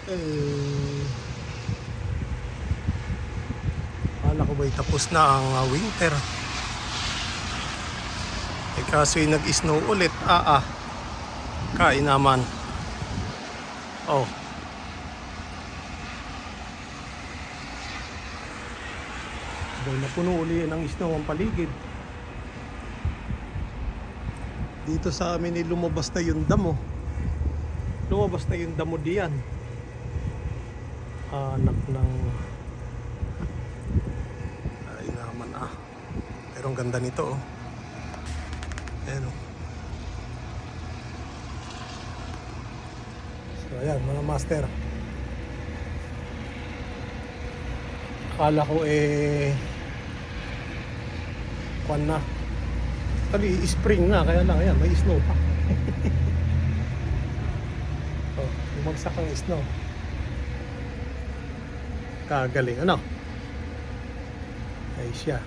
Eh, akala ko ba'y tapos na ang winter? Eh kaso'y nag-snow ulit. Kain naman. Oh. Dahil napuno uli ng snow ang paligid. Dito sa amin ay lumabas na yung damo. Lumabas na yung damo diyan. Anak ng... Ay naman Pero ang ganda nito Ayan So ayan mga master. Akala ko kuwan na. Actually spring na, kaya lang ayan may snow pa. Bumagsak ang snow. Kagaling ay siya.